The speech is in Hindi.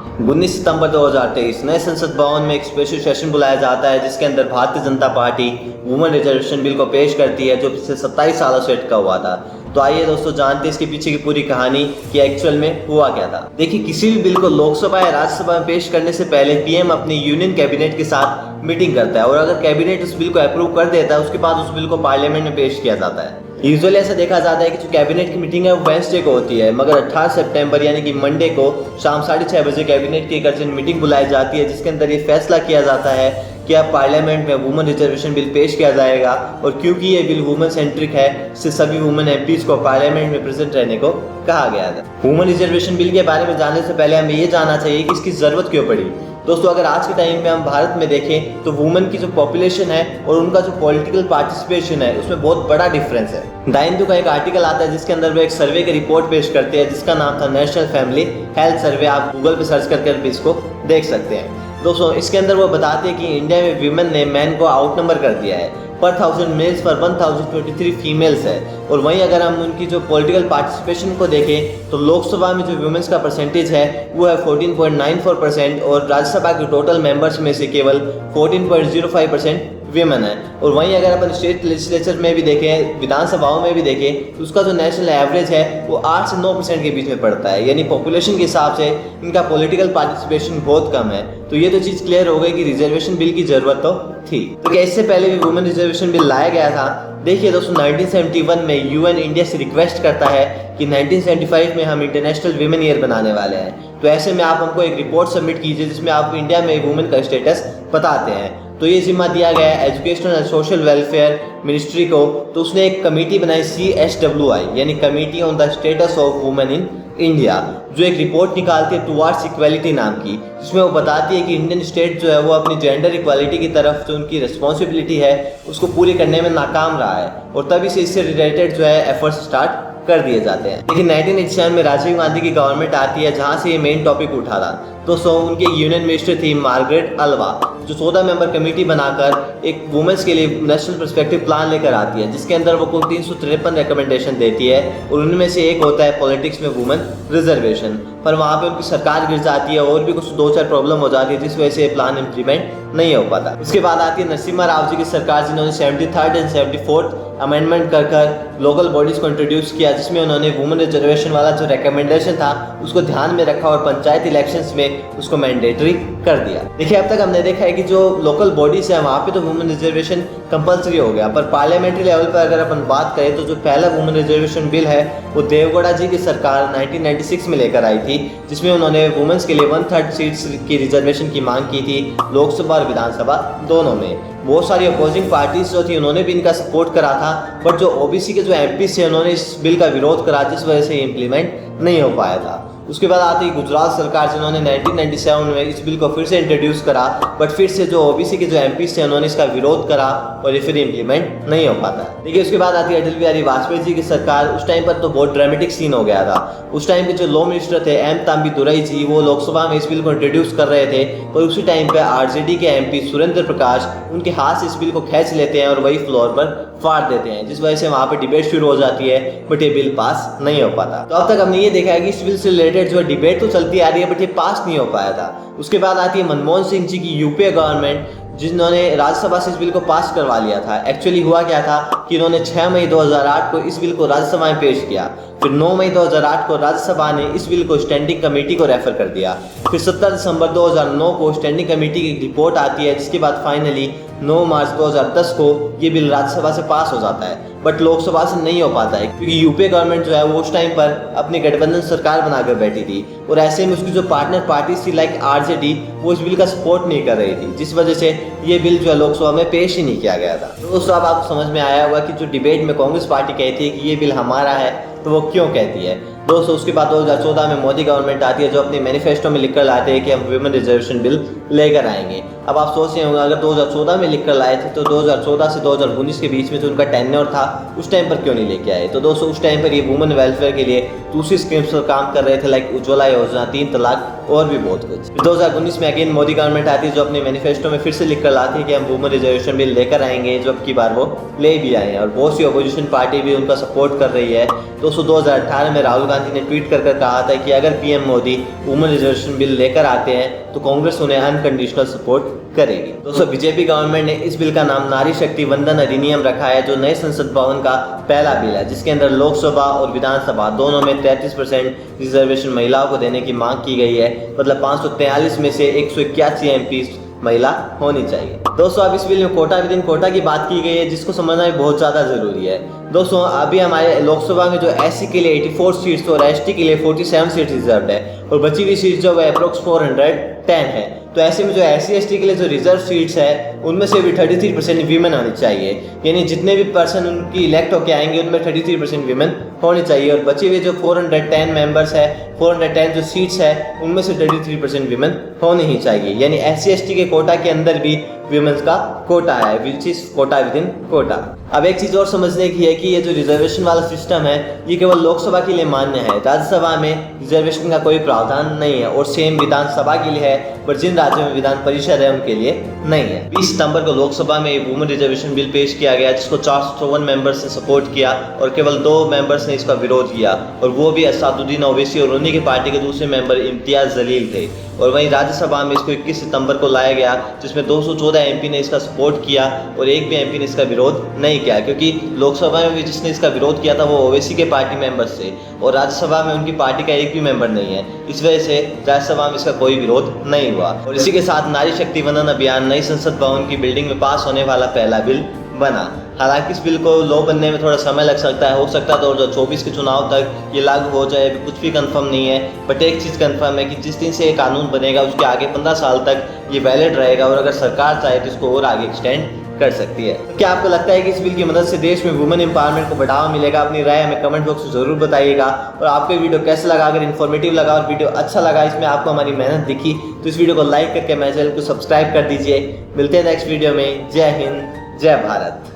19 सितंबर 2023 नए संसद भवन में एक स्पेशल सेशन बुलाया जाता है जिसके अंदर Bharatiya Janata party women reservation bill को पेश करती है जो पिछले 27 सालों से अटका हुआ था। तो आइए दोस्तों जानते हैं इसके पीछे की पूरी कहानी कि एक्चुअल में हुआ क्या था। देखिए, किसी भी बिल को लोकसभा या राज्यसभा में पेश करने से पहले पीएम अपनी यूनियन कैबिनेट के साथ मीटिंग करता है और अगर कैबिनेट उस बिल को अप्रूव कर देता है उसके बाद उस बिल को पार्लियामेंट में पेश किया जाता है। यूजुअली ऐसा देखा जाता है कि जो कैबिनेट की मीटिंग है वो वेंसडे को होती है, मगर 18 सितंबर यानी कि मंडे को शाम 6:30 बजे कैबिनेट की एक अर्जेंट मीटिंग बुलाई जाती है जिसके अंदर ये फैसला किया जाता है कि अब पार्लियामेंट में वुमेन रिजर्वेशन बिल पेश किया जाएगा। और क्योंकि ये बिल वुमेन सेंट्रिक है इससे सभी वुमेन एमपीज को पार्लियामेंट में प्रेजेंट रहने को कहा गया था। वुमेन रिजर्वेशन बिल के बारे में जानने से पहले हमें ये जानना चाहिए कि इसकी जरूरत क्यों पड़ी। दोस्तों, अगर आज के टाइम में हम भारत में देखें तो वुमेन की जो पॉपुलेशन है और उनका जो पॉलिटिकल पार्टिसिपेशन है उसमें बहुत बड़ा डिफरेंस है। द हिंदू का एक आर्टिकल आता है जिसके अंदर वो एक सर्वे की रिपोर्ट पेश करते हैं जिसका नाम था नेशनल फैमिली हेल्थ सर्वे। आप गूगल पे सर्च करके भी इसको देख सकते हैं। दोस्तों, इसके अंदर वो बताते हैं कि इंडिया में विमेन ने मैन को आउट नंबर कर दिया है। पर 1000 मेल्स पर 1023 फीमेल्स है। और वहीं अगर हम उनकी जो पॉलिटिकल पार्टिसिपेशन को देखें तो लोकसभा में जो वुमेन्स का परसेंटेज है वो है 14.94% और राज्यसभा के टोटल मेंबर्स में से केवल 14.05% वीमेन है। और वहीं अगर अपन स्टेट लेजिस्लेचर में भी देखें, विधानसभाओं में भी देखें तो उसका जो नेशनल एवरेज है वो 8 से 9% के बीच में पड़ता है। यानी पॉपुलेशन के हिसाब से इनका पॉलिटिकल पार्टिसिपेशन बहुत कम है। तो ये तो चीज़ क्लियर हो गई कि रिजर्वेशन बिल की जरूरत तो थी। तो क्या इससे पहले भी वुमेन रिजर्वेशन बिल लाया गया था? देखिए दोस्तों, 1971 में यूएन इंडिया से रिक्वेस्ट करता है कि 1975 में हम इंटरनेशनल विमेन ईयर बनाने वाले हैं। तो ऐसे में आप हमको एक रिपोर्ट सबमिट कीजिए जिसमें आप इंडिया में वुमेन का स्टेटस बताते हैं। तो ये जिम्मा दिया गया है educational and social welfare ministry को। तो उसने एक कमेटी बनाई CSWI यानी committee on the status of women in India, जो एक रिपोर्ट निकालती है टुवार्ड्स इक्वालिटी नाम की, जिसमें वो बताती है कि इंडियन स्टेट जो है वो अपनी जेंडर इक्वालिटी की तरफ जो उनकी रिस्पॉन्सिबिलिटी है उसको पूरी करने में नाकाम रहा है और तभी से इससे रिलेटेड जो है एफर्ट्स स्टार्ट कर दिए जाते हैं। लेकिन 1987 में राजीव गांधी की गवर्नमेंट आती है जहां से ये मेन टॉपिक उठा था। तो उनकी यूनियन मिनिस्टर थी मार्गरेट अल्वा, जो 14 मेंबर कमेटी बनाकर एक वुमेन्स के लिए नेशनल पर्सपेक्टिव प्लान लेकर आती है जिसके अंदर वो कुल 353 रिकमेंडेशन देती है और उनमें से एक होता है पॉलिटिक्स में वुमेन रिजर्वेशन। पर वहाँ पे उनकी सरकार गिर जाती है और भी कुछ 2-4 प्रॉब्लम हो जाती है जिस वजह से प्लान इम्प्लीमेंट नहीं हो पाता। उसके बाद आती है नरसिम्हा राव जी की सरकार जिन्होंने 73rd एंड 74th अमेंडमेंट कर लोकल बॉडीज को इंट्रोड्यूस किया जिसमें उन्होंने वुमेन रिजर्वेशन वाला जो रिकमेंडेशन था उसको ध्यान में रखा और पंचायत इलेक्शंस में उसको मैंडेटरी कर दिया। देखिए, अब तक हमने देखा है कि जो लोकल बॉडीज है वहाँ पे तो वुमेन रिजर्वेशन कंपलसरी हो गया, पर पार्लियामेंट्री लेवल पर अगर अपन बात करें तो जो पहला वुमेन रिजर्वेशन बिल है वो देवगौड़ा जी की सरकार 1996 में लेकर आई थी जिसमें उन्होंने वुमेन्स के लिए 1/3 सीट्स की रिजर्वेशन की मांग की थी लोकसभा और विधानसभा दोनों में। बहुत सारी अपोजिंग पार्टीज जो थी उन्होंने भी इनका सपोर्ट करा था, बट जो ओबीसी के जो एमपी थे उन्होंने इस बिल का विरोध करा जिस वजह से इम्प्लीमेंट नहीं हो पाया था। उसके बाद आती है गुजरात सरकार जिन्होंने 1997 में इस बिल को फिर से इंट्रोड्यूस करा, बट फिर से जो ओबीसी के जो एमपीज थे उन्होंने इसका विरोध करा और ये फिर इम्प्लीमेंट नहीं हो पाता। देखिए, उसके बाद आती है अटल बिहारी वाजपेयी जी की सरकार। उस टाइम पर तो बहुत ड्रामेटिक सीन हो गया था। उस टाइम के जो लॉ मिनिस्टर थे एम ताम्बी दुरई जी, वो लोकसभा में इस बिल को इंट्रोड्यूस कर रहे थे, पर उसी टाइम पर आरजेडी के एमपी सुरेंद्र प्रकाश उनके हाथ से इस बिल को खींच लेते हैं और वही फ्लोर पर फाड़ देते हैं जिस वजह से वहाँ पे डिबेट शुरू हो जाती है, बट ये बिल पास नहीं हो पाता। तो अब तक हमने ये देखा है कि इस बिल से रिलेटेड जो डिबेट तो चलती आ रही है बट ये पास नहीं हो पाया था। उसके बाद आती है मनमोहन सिंह जी की यूपीए गवर्नमेंट जिन्होंने राज्यसभा से इस बिल को पास करवा लिया था। एक्चुअली हुआ क्या था कि इन्होंने 6 मई 2008 को इस बिल को राज्यसभा में पेश किया, फिर 9 मई 2008 को राज्यसभा ने इस बिल को स्टैंडिंग कमेटी को रेफर कर दिया, फिर 17 दिसंबर 2009 को स्टैंडिंग कमेटी की रिपोर्ट आती है जिसके बाद फाइनली 9 मार्च 2010 को ये बिल राज्यसभा से पास हो जाता है, बट लोकसभा से नहीं हो पाता है क्योंकि यूपीए गवर्नमेंट जो है वो उस टाइम पर अपनी गठबंधन सरकार बनाकर बैठी थी और ऐसे में उसकी जो पार्टनर पार्टीज थी लाइक आरजेडी वो इस बिल का सपोर्ट नहीं कर रही थी जिस वजह से ये बिल जो है लोकसभा में पेश ही नहीं किया गया था। तो दोस्तों, अब आपको समझ में आया होगा कि जो डिबेट में कांग्रेस पार्टी कहती है कि ये बिल हमारा है तो वो क्यों कहती है। दोस्तों, उसके बाद 2014 में मोदी गवर्नमेंट आती है जो अपने मैनिफेस्टो में लिखकर लाते हैं कि हम वुमेन रिजर्वेशन बिल लेकर आएंगे। अब आप सोच रहे होंगे अगर 2014 में लिखकर लाए थे तो 2014 से 2019 के बीच में जो उनका टेन्योर था उस टाइम पर क्यों नहीं लेके आए। तो दोस्तों, उस टाइम पर ये वुमेन वेलफेयर के लिए दूसरी स्कीम्स पर काम कर रहे थे लाइक उज्ज्वला योजना, 3 तलाक और भी बहुत कुछ। 2019 में अगेन मोदी गवर्नमेंट आती है जो अपने मैनिफेस्टो में फिर से लिखकर लाती है कि हम वुमेन रिजर्वेशन बिल लेकर आएंगे, जो अब की बार वो ले भी आए हैं और बहुत सी अपोजिशन पार्टी भी उनका सपोर्ट कर रही है। दोस्तों, 2018 में राहुल गांधी ने ट्वीट कर कहा था कि अगर PM Modi women reservation bill लेकर आते हैं तो कांग्रेस उन्हें अनकंडीशनल सपोर्ट करेगी। दोस्तों, बीजेपी गवर्नमेंट ने इस बिल का नाम नारी शक्ति वंदन अधिनियम रखा है, जो नए संसद भवन का पहला बिल है, जिसके अंदर लोकसभा और विधानसभा दोनों में 33% रिजर्वेशन महिलाओं को देने की मांग की गई है। मतलब 543 में से 181 एमपी महिला होनी चाहिए। दोस्तों, अब इस बिल में कोटा विद इन कोटा की बात की गई है, जिसको समझना भी बहुत ज़्यादा ज़रूरी है। दोस्तों, अभी हमारे लोकसभा में जो एससी के लिए 84 सीट्स और एसटी के लिए 47 सीट रिजर्व है और बची हुई सीट जो है अप्रोक्स 410 है। तो ऐसे में जो एससी एसटी के लिए जो रिजर्व सीट्स है उनमें से भी 33% वीमेन होनी चाहिए, यानी जितने भी पर्सन उनकी इलेक्ट होकर आएंगे उनमें 33% वीमेन होनी चाहिए। और बचे हुए जो 410 मेंबर्स है, 410 जो सीट्स है उनमें से 33% वीमेन होनी ही चाहिए, यानी एससी एसटी के कोटा के अंदर भी वीमेंस का कोटा है, which is quota within quota. अब एक चीज़ और समझने की है कि ये जो रिजर्वेशन वाला सिस्टम है ये केवल लोकसभा के लिए मान्य है, राज्यसभा में रिजर्वेशन का कोई प्रावधान नहीं है, और सेम विधानसभा के लिए है, पर जिन राज्यों में विधान परिषद है उनके लिए नहीं है। 20 सितंबर को लोकसभा में वुमेन रिजर्वेशन बिल पेश किया गया, जिसको 454 मेंबर्स ने सपोर्ट किया और केवल 2 मेंबर्स ने इसका विरोध किया, और वो भी असादुद्दीन ओवैसी और उन्हीं की पार्टी के दूसरे मेंबर इम्तियाज जलील थे। और वहीं राज्यसभा में इसको 21 सितंबर को लाया गया, जिसमें 214 एमपी ने इसका सपोर्ट किया और एक भी एमपी ने इसका विरोध नहीं किया, क्योंकि लोकसभा में भी जिसने इसका विरोध किया था वो ओवैसी के पार्टी मेंबर्स थे और राज्यसभा में उनकी पार्टी का एक भी मेंबर नहीं है। इस वजह से राज्यसभा में इसका कोई विरोध नहीं हुआ। और इसी के साथ नारी शक्ति वंदन अभियान नई संसद भवन की बिल्डिंग में पास होने वाला पहला बिल बना। हालांकि इस बिल को लॉ बनने में थोड़ा समय लग सकता है, हो सकता है 2024 के चुनाव तक ये लागू हो जाए, अभी कुछ भी कंफर्म नहीं है। बट एक चीज़ कंफर्म है कि जिस दिन से ये कानून बनेगा उसके आगे 15 साल तक ये वैलिड रहेगा, और अगर सरकार चाहे तो इसको और आगे एक्सटेंड कर सकती है। क्या आपको लगता है कि इस बिल की मदद से देश में वुमेन एम्पावरमेंट को बढ़ावा मिलेगा? अपनी राय हमें कमेंट बॉक्स में जरूर बताइएगा। और आपको वीडियो कैसा लगा? अगर इन्फॉर्मेटिव लगा और वीडियो अच्छा लगा, इसमें आपको हमारी मेहनत दिखी, तो इस वीडियो को लाइक करके हमारे चैनल को सब्सक्राइब कर दीजिए। मिलते हैं नेक्स्ट वीडियो में। जय हिंद, जय भारत।